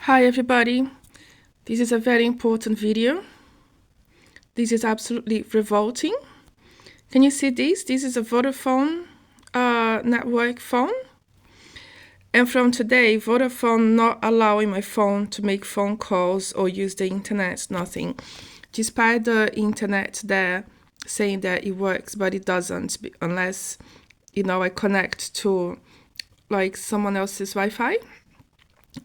Hi everybody, this is a very important video. This is absolutely revolting. Can you see this? This is a Vodafone network phone. And from today, Vodafone not allowing my phone to make phone calls or use the internet, nothing. Despite the internet there saying that it works, but it doesn't unless, I connect to like someone else's Wi-Fi.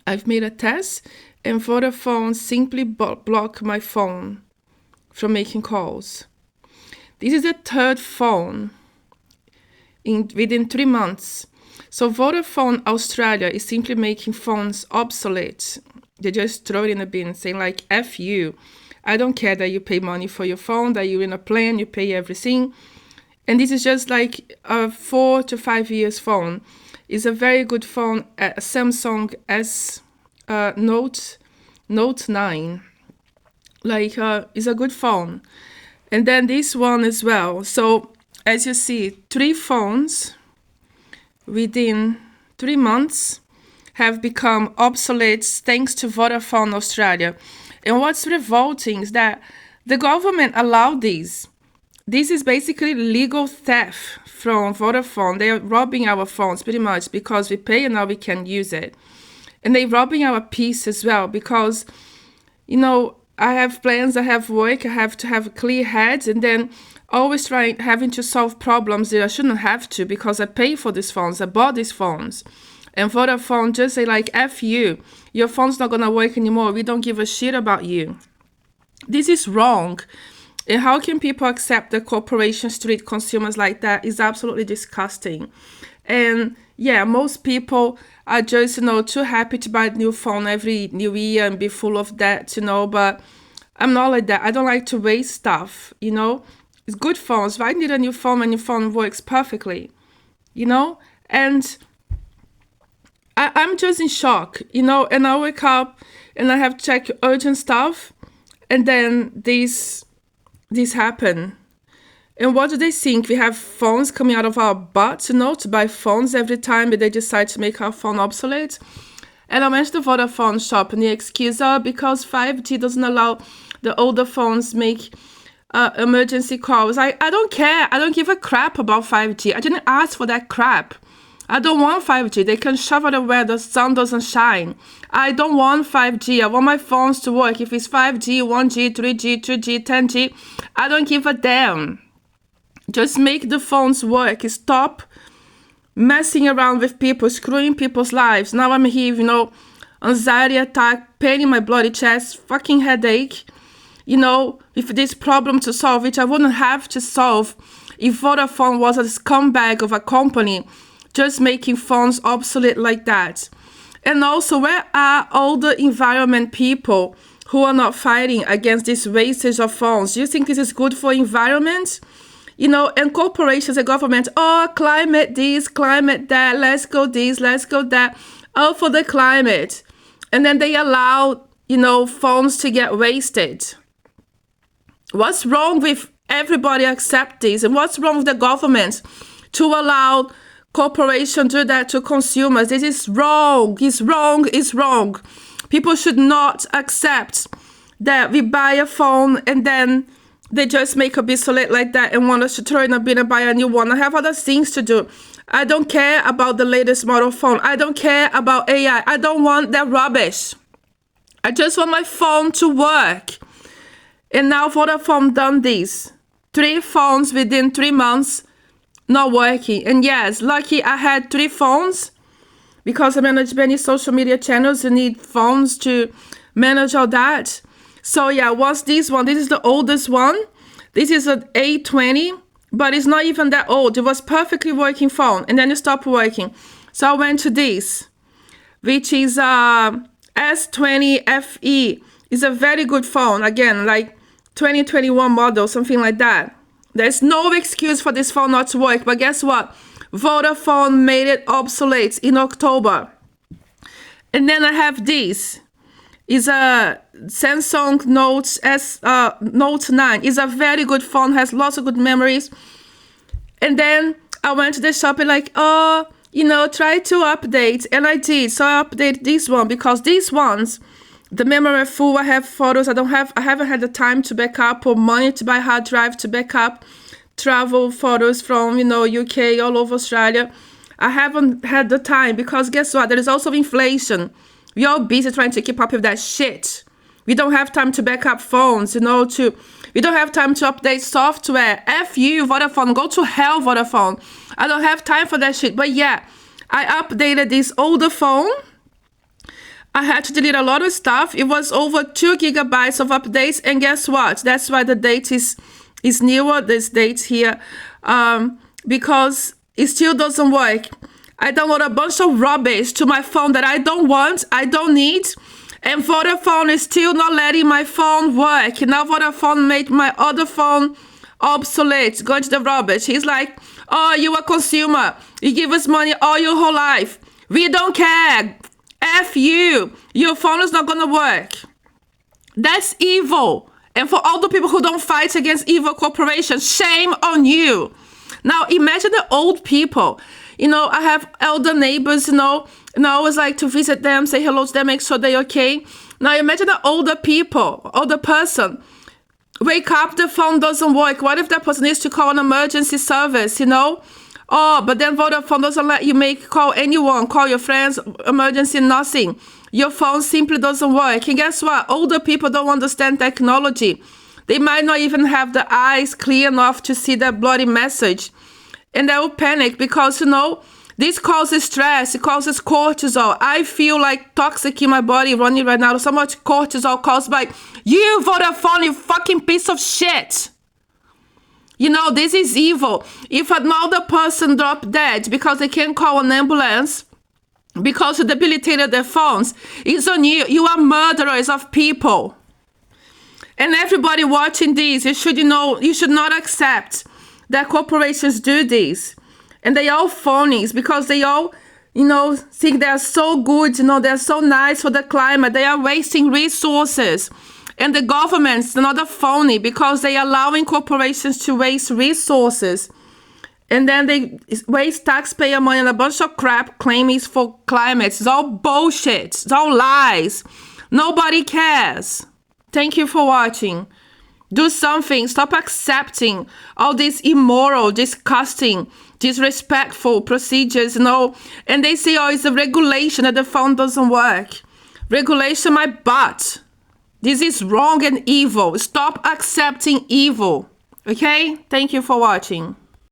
I've made a test and Vodafone simply block my phone from making calls. This is the third phone within 3 months. So Vodafone Australia is simply making phones obsolete. They just throw it in a bin saying like, F you. I don't care that you pay money for your phone, that you're in a plan, you pay everything. And this is just like a 4 to 5 years phone. It's a very good phone, a Samsung S Note 9. It's a good phone. And then this one as well. So as you see, 3 phones within 3 months have become obsolete thanks to Vodafone Australia. And what's revolting is that the government allowed this. This is basically legal theft from Vodafone. They are robbing our phones pretty much because we pay and now we can use it. And they're robbing our peace as well because, I have plans, I have work, I have to have a clear head, and then always having to solve problems that I shouldn't have to because I pay for these phones, I bought these phones. And Vodafone just say like, F you, your phone's not gonna work anymore, we don't give a shit about you. This is wrong. And how can people accept that corporations treat consumers like that is absolutely disgusting. And yeah, most people are just, too happy to buy a new phone every new year and be full of debt, but I'm not like that. I don't like to waste stuff, It's good phones. Why need a new phone when your phone works perfectly, And I'm just in shock, and I wake up and I have to check urgent stuff and then this happen. And what do they think? We have phones coming out of our butts, to buy phones every time they decide to make our phone obsolete. And I went to the Vodafone shop and the excuse, because 5G doesn't allow the older phones make emergency calls. I don't care. I don't give a crap about 5G. I didn't ask for that crap. I don't want 5G. They can shove it where the sun doesn't shine. I don't want 5G. I want my phones to work. If it's 5G, 1G, 3G, 2G, 10G, I don't give a damn. Just make the phones work. Stop messing around with people, screwing people's lives. Now I'm here, anxiety attack, pain in my bloody chest, fucking headache. With this problem to solve, which I wouldn't have to solve if Vodafone was a scumbag of a company just making phones obsolete like that. And also, where are all the environment people who are not fighting against this wastage of phones? Do you think this is good for environment? And corporations and government, climate this, climate that, let's go this, let's go that, all for the climate. And then they allow, phones to get wasted. What's wrong with everybody accept this? And what's wrong with the government to allow corporations to do that to consumers? This is wrong. It's wrong. It's wrong. People should not accept that we buy a phone and then they just make a obsolete like that and want us to throw in a bin and buy a new one. I have other things to do. I don't care about the latest model phone. I don't care about AI. I don't want that rubbish. I just want my phone to work. And now Vodafone done this. 3 phones within 3 months not working. And yes, lucky I had 3 phones because I manage many social media channels and need phones to manage all that. So yeah, what's this one? This is the oldest one. This is an A20, but it's not even that old. It was perfectly working phone and then it stopped working. So I went to this, which is S20 FE. It's a very good phone. Again, like 2021 model, something like that. There's no excuse for this phone not to work, but guess what? Vodafone made it obsolete in October. And then I have this. It's a Samsung Note 9. It's a very good phone, has lots of good memories. And then I went to the shop and like, try to update, and I did. So I update this one because these ones, the memory are full. I have photos. I haven't had the time to back up or money to buy hard drive to back up travel photos from, UK, all over Australia. I haven't had the time because guess what? There is also inflation. We're all busy trying to keep up with that shit. We don't have time to back up phones, we don't have time to update software. F you, Vodafone. Go to hell, Vodafone. I don't have time for that shit. But yeah, I updated this older phone. I had to delete a lot of stuff. It was over 2 gigabytes of updates. And guess what? That's why the date is newer, this date here. Because it still doesn't work. I download a bunch of rubbish to my phone that I don't want, I don't need. And Vodafone is still not letting my phone work. Now Vodafone made my other phone obsolete, going to the rubbish. He's like, oh, you a consumer. You give us money all your whole life. We don't care. F you. Your phone is not going to work. That's evil. And for all the people who don't fight against evil corporations, shame on you. Now imagine the old people. I have elder neighbors, and I always like to visit them, say hello to them, make sure they're okay. Now imagine the older person, wake up, the phone doesn't work. What if that person needs to call an emergency service, Oh, but then Vodafone doesn't let you call anyone, call your friends, emergency, nothing. Your phone simply doesn't work. And guess what? Older people don't understand technology. They might not even have the eyes clear enough to see that bloody message. And they will panic because, this causes stress. It causes cortisol. I feel like toxic in my body running right now. So much cortisol caused by you, Vodafone, you fucking piece of shit. This is evil. If another person dropped dead because they can't call an ambulance, because you debilitated their phones, it's on you. You are murderers of people. And everybody watching this, you should not accept that corporations do this. And they all phonies because they all, think they're so good, they're so nice for the climate. They are wasting resources. And the government's another phony because they are allowing corporations to waste resources. And then they waste taxpayer money on a bunch of crap claiming it's for climate. It's all bullshit. It's all lies. Nobody cares. Thank you for watching. Do something. Stop accepting all these immoral, disgusting, disrespectful procedures, And they say, oh, it's a regulation that the phone doesn't work. Regulation my butt. This is wrong and evil. Stop accepting evil. Okay? Thank you for watching.